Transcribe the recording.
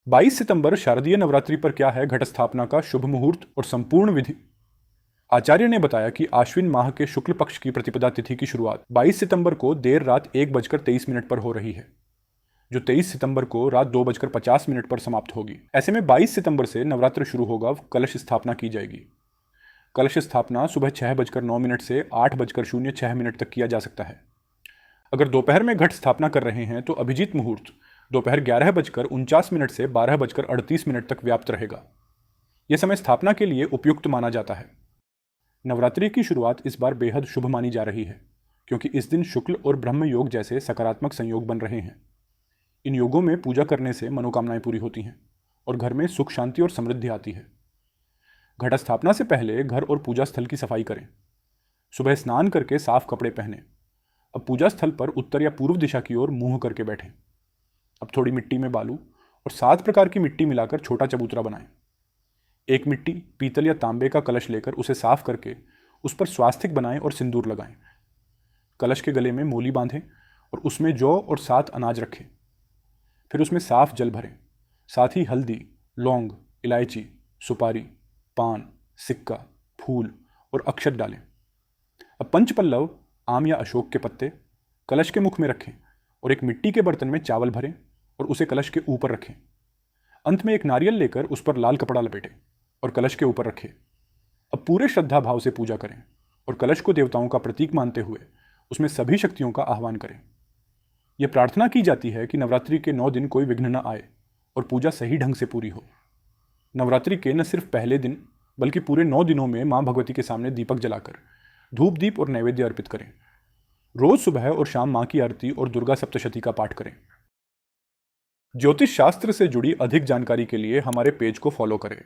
22 सितंबर शारदीय नवरात्रि पर क्या है घट स्थापना का शुभ मुहूर्त और संपूर्ण विधि। आचार्य ने बताया कि आश्विन माह के शुक्ल पक्ष की प्रतिपदा तिथि की शुरुआत 22 सितंबर को देर रात 1:23 पर हो रही है, जो 23 सितंबर को रात 2:50 पर समाप्त होगी। ऐसे में 22 सितंबर से नवरात्र शुरू होगा, कलश स्थापना की जाएगी। कलश स्थापना सुबह 6:09 से 8:06 तक किया जा सकता है। अगर दोपहर में घट स्थापना कर रहे हैं तो अभिजीत मुहूर्त दोपहर 11:49 से 12:38 तक व्याप्त रहेगा। यह समय स्थापना के लिए उपयुक्त माना जाता है। नवरात्रि की शुरुआत इस बार बेहद शुभ मानी जा रही है, क्योंकि इस दिन शुक्ल और ब्रह्म योग जैसे सकारात्मक संयोग बन रहे हैं। इन योगों में पूजा करने से मनोकामनाएं पूरी होती हैं और घर में सुख शांति और समृद्धि आती है। घट स्थापना से पहले घर और पूजा स्थल की सफाई करें। सुबह स्नान करके साफ कपड़े पहनें। अब पूजा स्थल पर उत्तर या पूर्व दिशा की ओर मुंह करके बैठें। अब थोड़ी मिट्टी में बालू और 7 प्रकार की मिट्टी मिलाकर छोटा चबूतरा बनाएं। एक मिट्टी, पीतल या तांबे का कलश लेकर उसे साफ करके उस पर स्वास्तिक बनाएं और सिंदूर लगाएं। कलश के गले में मोली बांधें और उसमें जौ और 7 अनाज रखें। फिर उसमें साफ जल भरें। साथ ही हल्दी, लौंग, इलायची, सुपारी, पान, सिक्का, फूल और अक्षत डालें। अब पंचपल्लव, आम या अशोक के पत्ते कलश के मुख में रखें और एक मिट्टी के बर्तन में चावल भरें और उसे कलश के ऊपर रखें। अंत में एक नारियल लेकर उस पर लाल कपड़ा लपेटें और कलश के ऊपर रखें। अब पूरे श्रद्धा भाव से पूजा करें और कलश को देवताओं का प्रतीक मानते हुए उसमें सभी शक्तियों का आह्वान करें। यह प्रार्थना की जाती है कि नवरात्रि के 9 दिन कोई विघ्न न आए और पूजा सही ढंग से पूरी हो। नवरात्रि के न सिर्फ पहले दिन बल्कि पूरे 9 दिनों में मां भगवती के सामने दीपक जलाकर धूप दीप और नैवेद्य अर्पित करें। रोज सुबह और शाम मां की आरती और दुर्गा सप्तशती का पाठ करें। ज्योतिष शास्त्र से जुड़ी अधिक जानकारी के लिए हमारे पेज को फॉलो करें।